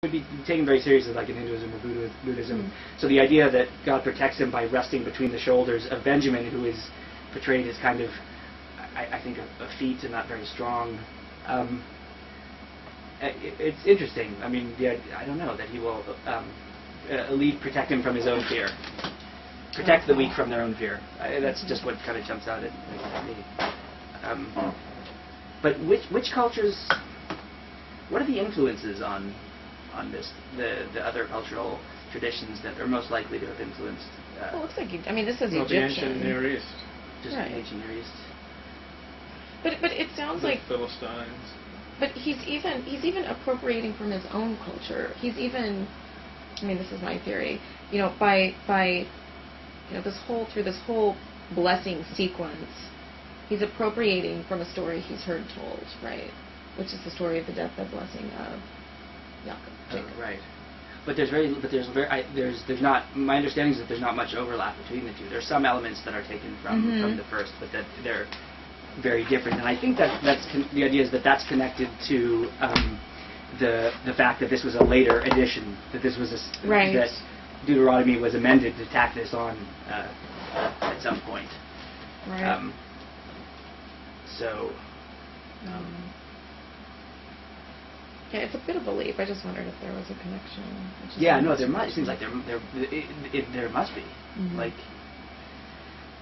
would be taken very seriously, like in Hinduism or Buddhism. So the idea that God protects him by resting between the shoulders of Benjamin, who is portrayed as kind of, I think, effete and not very strong. It's interesting. I mean, I don't know that he will protect him from his own fear. Protect the weak from their own fear. That's just what kind of jumps out at me. But which cultures? What are the influences on this? The other cultural traditions that are most likely to have influenced? Well, it looks like this is the Egyptian. ancient Near East. Just right. the ancient Near East. But it sounds like Philistines. But he's even appropriating from his own culture. He's even, this is my theory. By this whole blessing sequence, he's appropriating from a story he's heard told, right? Which is the story of the deathbed blessing of Jacob. Right. But there's not. My understanding is that there's not much overlap between the two. There's some elements that are taken from the first, but that they're very different. And I think that's the idea is that that's connected to the fact that this was a later edition. That this was that Deuteronomy was amended to tack this on at some point. Right. Yeah, it's a bit of a leap. I just wondered if there was a connection. Yeah, no, there must. It seems like there must be,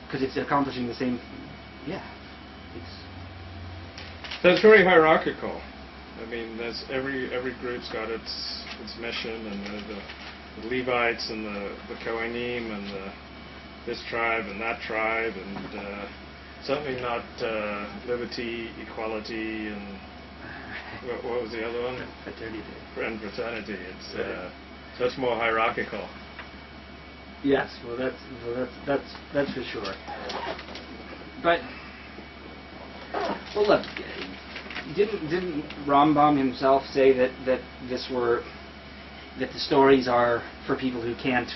because it's accomplishing the same. Yeah, So it's very hierarchical. There's every group's got its mission, and the Levites and the Kohanim and this tribe and that tribe, and certainly not liberty, equality, and what was the other one? Fraternity. And fraternity. It's so it's more hierarchical. Yes, well, that's for sure. But look, didn't Rambam himself say that the stories are for people who can't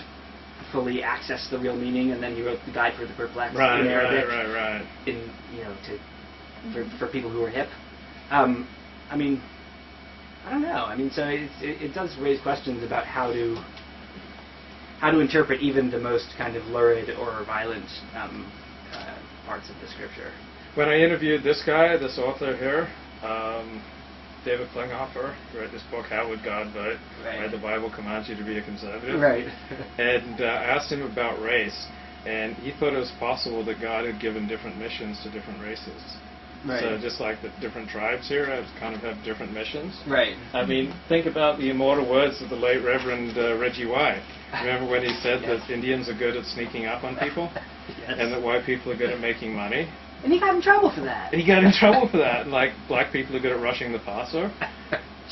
fully access the real meaning, and then he wrote the Guide for the Perplexed in Arabic. Right. For people who are hip. I don't know. So it does raise questions about how to interpret even the most kind of lurid or violent parts of the scripture. When I interviewed this author here, David Klinghoffer, who wrote this book, How Would God Vote? Right. The Bible commands you to be a conservative. Right. And I asked him about race, and he thought it was possible that God had given different missions to different races. Right. So just like the different tribes here kind of have different missions. Right. Think about the immortal words of the late Reverend Reggie White. Remember when he said that Indians are good at sneaking up on people? Yes. And that white people are good at making money? And he got in trouble for that. He got in trouble for that. Like black people are good at rushing the passer.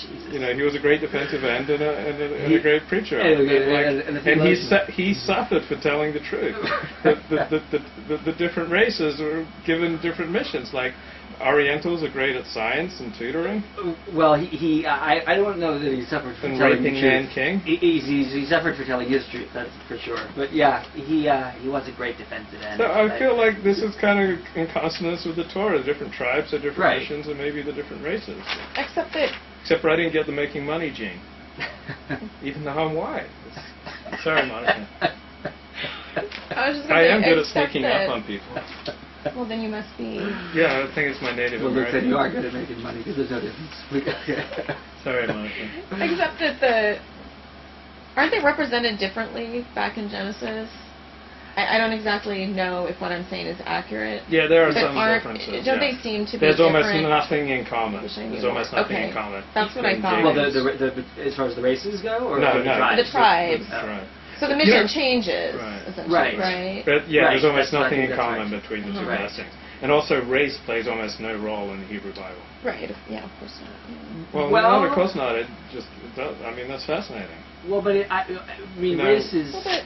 Jesus. He was a great defensive end and a great preacher. And he suffered for telling the truth. The different races were given different missions. Like Orientals are great at science and tutoring. Well, I don't know that he suffered for telling the truth. Man King. He suffered for telling his truth, that's for sure. But yeah, he was a great defensive end. So I feel like this is kind of in consonance with the Torah. The different tribes have different missions, and maybe the different races. Except for I didn't get the making money gene, even though I'm white. Sorry, Monica. I am good at sneaking up on people. Well, then you must be. Yeah, I think it's my native Well, American. then you are good at making money because there's no difference. Sorry, Monica. Except that aren't they represented differently back in Genesis? I don't exactly know if what I'm saying is accurate. Yeah, there are some differences. Don't they seem to be There's different? almost nothing in common. There's almost nothing in common. That's what I thought. Well, as far as the races go, or no, the tribes? The tribes. Right. So the mission changes, essentially, right? But there's almost That's nothing in right. common between the two blessings. And also, race plays almost no role in the Hebrew Bible. Right. Yeah, of course not. Well, no, of course not. It does. That's fascinating. Well, but race is. But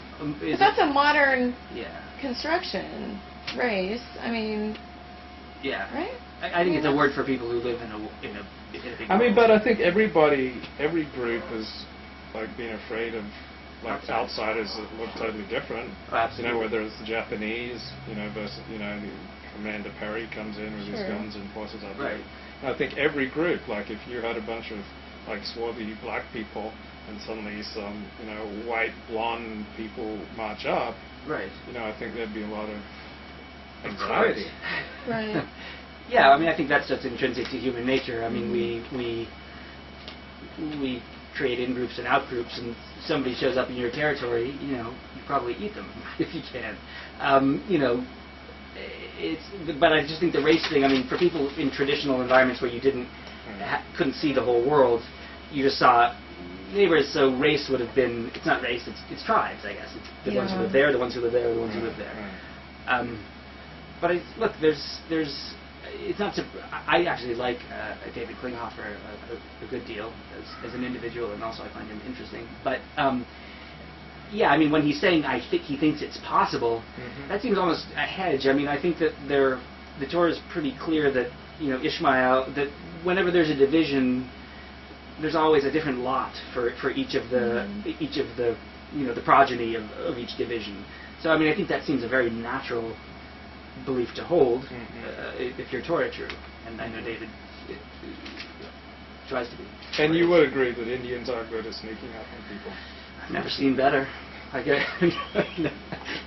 that's a modern Yeah. construction. Race. Yeah. Right. I think it's a word for people who live in a big world. But I think every group is being afraid of outsiders that look totally different. Absolutely. Whether it's the Japanese, versus Commander Perry comes in with his guns and forces out. Right. I think every group, if you had a bunch of like swarthy black people, and suddenly some, white blonde people march up, Right. I think there'd be a lot of anxiety. Right. Yeah, I mean, I think that's just intrinsic to human nature. I mean, we create in-groups and out-groups, and somebody shows up in your territory, you probably eat them if you can. But I just think the race thing, I mean, for people in traditional environments where you couldn't see the whole world, you just saw neighbors, so race would have been, it's not race, it's tribes, I guess. It's the ones who live there, the ones who live there, the ones who live there. But look, it's not. I actually like David Klinghoffer a good deal as an individual, and also I find him interesting. But yeah, I mean, when he's saying he thinks it's possible, that seems almost a hedge. I mean, I think that the Torah is pretty clear that Ishmael, that whenever there's a division, there's always a different lot for each of the the progeny of each division. So I mean, I think that seems a very natural belief to hold if your Torah true, and I know David tries to be. And you would agree that Indians are good at sneaking up on people? I've never seen better. I guess.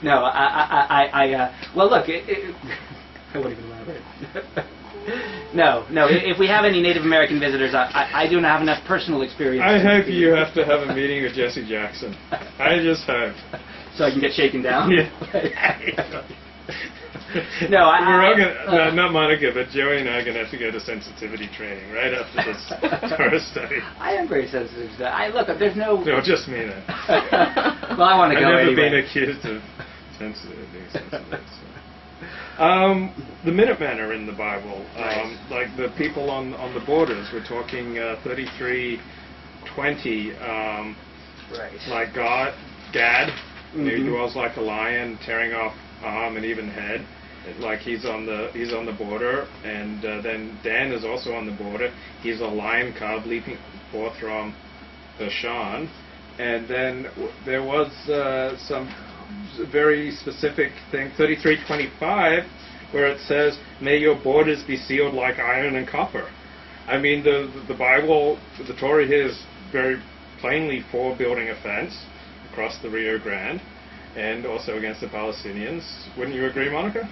No, well, look, I wouldn't even elaborate. No. If we have any Native American visitors, I do not have enough personal experience. I hope you have to have a meeting with Jesse Jackson. I just hope. So I can get shaken down. Yeah. No, we're all gonna, not Monica, but Joey and I are going to have to go to sensitivity training right after this Torah study. I am very sensitive to that. Look, there's no... No, just me then. Well, I want to go I've never anyway. been accused of being sensitive. So. The Minutemen are in the Bible. Right. Like the people on the borders. We're talking 33:20. Right. Like Gad, he dwells like a lion, tearing off arm and even head. Like he's on the border, and then Dan is also on the border. He's a lion cub leaping forth from Bashan, and then there was some very specific thing, 33:25, where it says, "May your borders be sealed like iron and copper." I mean, the Bible, the Torah here is very plainly for building a fence across the Rio Grande, and also against the Palestinians. Wouldn't you agree, Monica?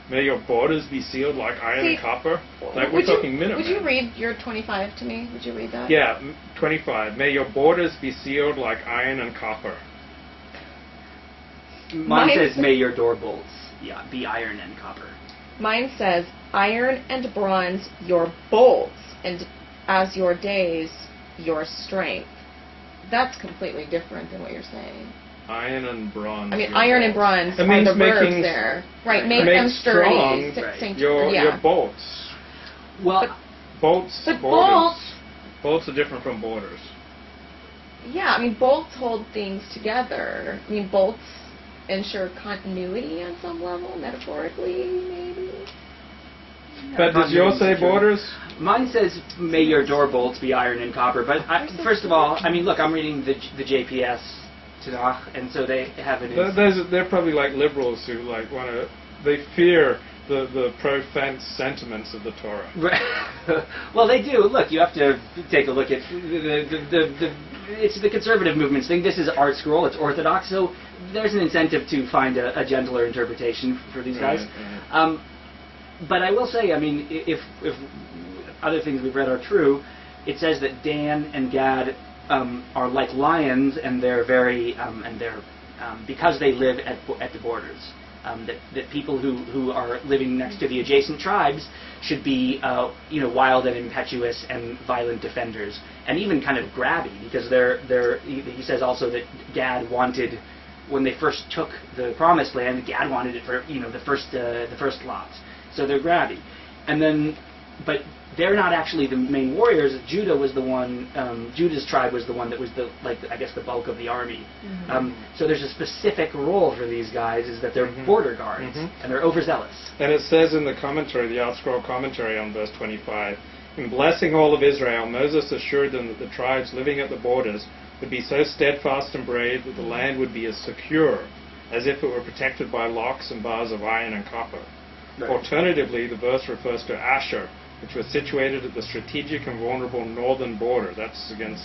May your borders be sealed like iron and copper. Like we're talking Minutemen. Would you read your 25 to me? Would you read that? Yeah, 25. May your borders be sealed like iron and copper. Mine says, "May your door bolts be iron and copper." Mine says, "Iron and bronze your bolts, and as your days your strength." That's completely different than what you're saying. Iron and bronze. I mean, iron and bronze It are means the verbs making there. Right, make make them sturdy. strong Sink- your bolts. Well, Bolts, But borders. Bolts are different from borders. Yeah, I mean, bolts hold things together. I mean, bolts ensure continuity on some level, metaphorically, maybe. But does yours say borders? mine says, "May your door bolts be iron and copper." But first of all, I mean, look, I'm reading the JPS Tanakh, and so they have it. They're probably like liberals who like want to. They fear the pro-fence sentiments of the Torah. Well, they do. Look, you have to take a look at it's the conservative movement's thing. This is art scroll. It's orthodox, so there's an incentive to find a gentler interpretation for these guys. Right. But I will say, I mean, if other things we've read are true, it says that Dan and Gad are like lions, and they're very because they live at the borders. That people who are living next to the adjacent tribes should be wild and impetuous and violent defenders, and even kind of grabby, because he says also that Gad wanted, when they first took the promised land, Gad wanted it for the first lot, so they're grabby, and then but they're not actually the main warriors. Judah was the one. Judah's tribe was the one that was the bulk of the army. Mm-hmm. So there's a specific role for these guys, is that they're border guards, and they're overzealous. And it says in the commentary, the Art Scroll commentary on verse 25, in blessing all of Israel, Moses assured them that the tribes living at the borders would be so steadfast and brave that the land would be as secure as if it were protected by locks and bars of iron and copper. Right. Alternatively, the verse refers to Asher, which was situated at the strategic and vulnerable northern border. That's against